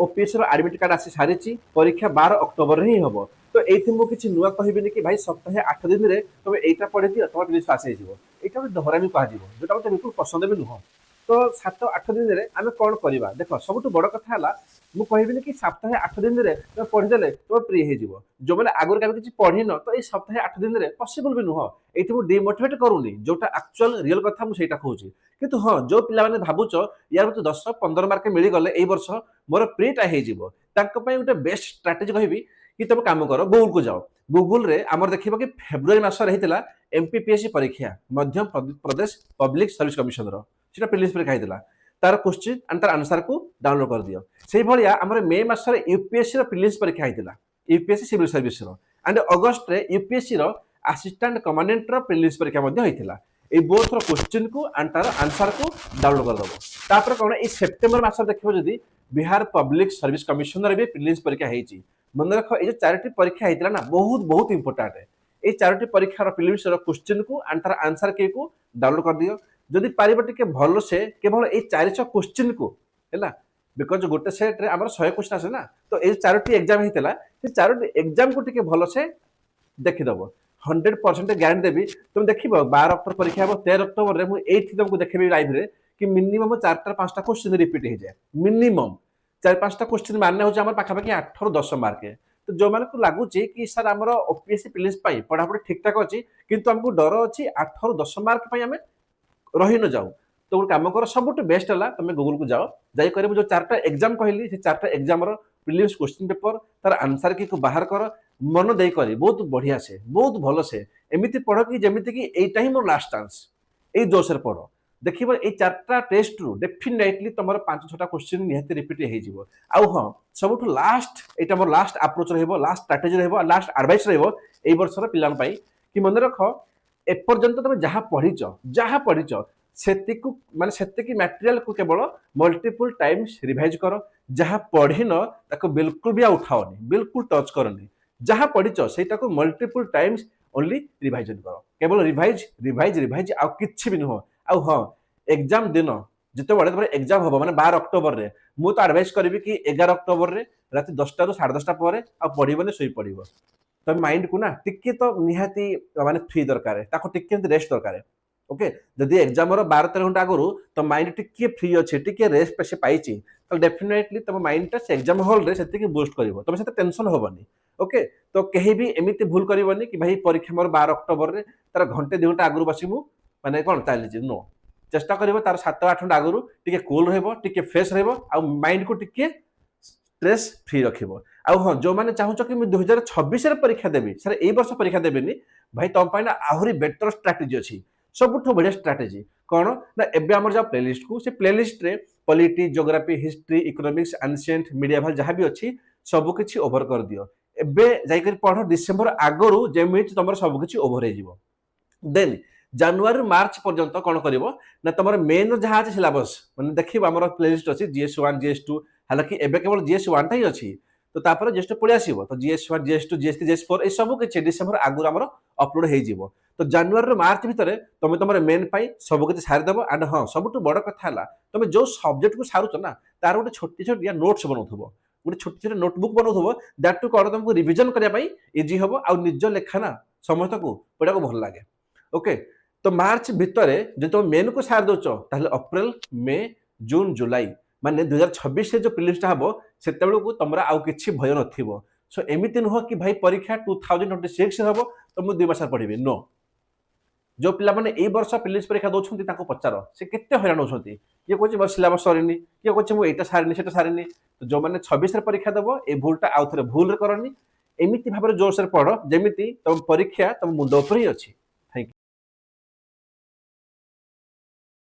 OPSC रो admit card आसी सारी परीक्षा 12 अक्टोबर ही हम तो ये मुझे नुआ कहबी कि भाई सप्ताहे 8 दिन में तुम यहाँ पढ़ी दियो तुम प्रिलिम्स पास हो यहाँ गोटे डहरामी कह जो मतलब बिल्कुल पसंद भी नुह तो 7-8 दिन में आम कौन करवा देख सब बड़ कथा है मुझे कहबी कि सप्ताहे 8 दिन में तुम पढ़ीदे तुम प्री हो जो मैंने आगुरी केवे किसी पढ़ी न तो ये सप्ताहे 8 दिन में पॉसिबल भी नुह ये डिमोटिवेट करूनी जोटा एक्चुअल रियल कथा मुझे कहूँ किंतु हाँ जो पिला माने भावुच यार तो 10-15 मार्क मिलगले ए वर्ष मोर प्रीटा हो गोटे बेस्ट स्ट्राटेजी कहबी कि तुम काम कर गूगल को जाओ गूगल रे आमर देखिबो कि फेब्रुआरी मास रे हितला एमपीपीएससी परीक्षा Madhya Pradesh public service commission रो सेटा प्रीलिम्स परीक्षा हितला तार क्वेश्चन एंड तार आंसर को डाउनलोड कर दियो सेही भलिया हमर मे मास रे यूपीएससी रो प्रीलिम्स परीक्षा हितला यूपीएससी सिविल सर्विस रो एंड अगस्त रे यूपीएससी रो असिस्टेंट कमांडेंट रो प्रीलिम्स परीक्षा मध्ये हितला ए बोथ रो क्वेश्चन को एंड तार आंसर को डाउनलोड कर दबो तापर कोन ए सितंबर मास देखिबो जदी बिहार पब्लिक सर्विस कमिशन रे भी प्रीलिम्स परीक्षा हेची मन रख ये चारोटी परीक्षा होता ना बहुत बहुत इंपोर्टाट है ये चारोटी परीक्षार प्रीलिम्स क्वेश्चन को एंड तार आंसर के को डाउनलोड कर दियो जदि पारिबो टिके भलो से केवल ये 400 क्वेश्चन को हैला बिकॉज गोटे सेट रे हमर 100 क्वेश्चन आसे ना तो ये चारोटी एग्जाम हेतला ये चारोटी एग्जाम को टिके भलो से देखि दबो 100% गारंटी देबी तुम देखिबो 12 अक्टोबर परीक्षा हो 13 अक्टोबर रे मु एथि तुमको देखेबी लाइव रे कि मिनिमम 4-5टा क्वेश्चन रिपीट हो जाए मिनिमम 4-5टा क्वेश्चन मानने होचे हमर पाखा पाखी 8 ରୁ 10 मार्क तो जो माने को लागुची कि सर हमर ओपीएससी प्रीलिम्स पाई पढ़ापढ़ी ठीक ठाक अछि किंतु हमको डर अछि 8 ରୁ 10 मार्क पाई हमें रही न जाऊ तो गोटे काम कर सबुठ बेस्ट है तुम गूगल को जाओ जाई करे जो 4टा एग्जाम कहली से 4टा एग्जाम रो प्रीलिम्स क्वेश्चन पेपर तार आंसर की को बाहर कर मन दे करी बहुत बढ़िया से बहुत भलो से एमिति पढ़ कि जेमिति कि एटा ही मोर लास्ट चांस ए जोश रे पढ़ देखिबो ए 4टा टेस्ट रु डेफिनेटली तमर 5-6टा क्वेश्चन निहाती रिपीट हे जिवो आउ हां सबुठ लास्ट एटा मोर लास्ट अप्रोच रहबो लास्ट स्ट्रेटजी रहबो लास्ट एडवाइस रहबो ए वर्षर पिलान पई कि मन रख ए पर्यंत तुम जहाँ पढ़िच सेति को माने सेति की मटेरियल को केवल मल्टीपल टाइम्स रिवाइज कर जहाँ पढ़िन ताको बिल्कुल भी उठाओनी बिल्कुल टच करनी जहाँ पढ़िच सेटा को मल्टीपल टाइम्स ओनली रिवाइजन कर केवल रिवाइज रिवाइज रिवाइज आ किछि भी नुह आ हां एग्जाम दिन जिते बड़े तमरे एग्जाम होबो माने 12 अक्टोबर रे मु तो एडवाइस करबी कि 11 अक्टोबर रे राति 10टा ରୁ 10:30 ପରେ आ पढ़िबने सोई पड़िबो तो माइंड को ना टिके तो निहाती माने फ्री दरकार है ताको टिके रेस्ट दरकार है ओके जदि एग्जाम रो 12-13 घंटा आगु तो माइंड टिके फ्री अछि टिके रेस्ट पे से पाइछि तो डेफिनेटली तम माइंड टा से एग्जाम हॉल रे सेति की बूस्ट करिवो तम सेते टेंशन होबनी ओके तो कहीं भी एमिति भूल करिवनी कि भाई परीक्षा मोर 12 अक्टोबर रे तार घंटे 2 घंटा आगु बसी मु माने कोन चालिछि नो चेष्टा करिवो तार 7-8 घंटा आगु टिके कूल रहबो टिके फ्रेश रहबो आ माइंड को टिके स्ट्रेस फ्री रखिबो आ हां जो माने चाहूछ कि 2026 रे परीक्षा देबी सर ए वर्ष परीक्षा देबेनी भाई तम पाइना आहुरी बेटर स्ट्रेटजी अछि सबुठो बढ़िया स्ट्रेटजी कोन ना एबे हमर जा प्लेलिस्ट को से प्लेलिस्ट रे polity geography history economics ancient medieval जहां भी अछि सब किछि ओवर कर दियो एबे जाई कर पढ़ो डिसेंबर आगरु जेमिति तमर सब किछि ओवर हे जिवो देन जनवरी मार्च पर्यंत कोन करिवो ना तमर मेन जहां अछि सिलेबस माने देखिबो हमर प्लेलिस्ट अछि जीएस1 जीएस2 हालांकि एबे केवल जीएस1 टा ही अछि तो तापर जेस्ट पळि आसीबो तो जीएस1 जीएस2 जीएस3 जीएस4 ए सब किछि डिसेंबर आगु हमर अपलोड हे जिवो तो जनवरी रो मार्च भितरे तमे तमर मेन पाई सब किछि सारि देबो एंड हां सबटु बड़ कथा हला तमे जो सब्जेक्ट को सारुच ना तार गोटे छोटी छोटी या नोट्स बनौथबो गोटे छोटी छोटी नोटबुक बनौथबो दैट टू कर तुमको रिवीजन करिया पई इजी हबो आ निज लेखा ना समस्त को पढा को भल लागे ओके तो मार्च भितरे जे तुम मेन को सार दोच ताहले अप्रैल मे जून जुलाई माने 2026 रे जो प्रीलिम्स हबो सेते बेलू को तमरा आउ किछि भय नथिबो सो एमिति नुह कि भाई परीक्षा 2026 हबो तो मु 2 मास पढिबे नो जो पिला माने ए वर्ष प्रीलिम्स परीक्षा दोछंती ताको पचारो से केते हैरान होछंती ये कोछि बस सिलेबस सरिनी ये कोछि मु एटा सारिनी सेटा सारिनी तो जो माने 26 रे परीक्षा देबो ए भूलटा आउ थरे भूल रे करनी एमिति भाबरे जोर से पढो जेमिति तम परीक्षा तम मुंड ऊपर ही अछि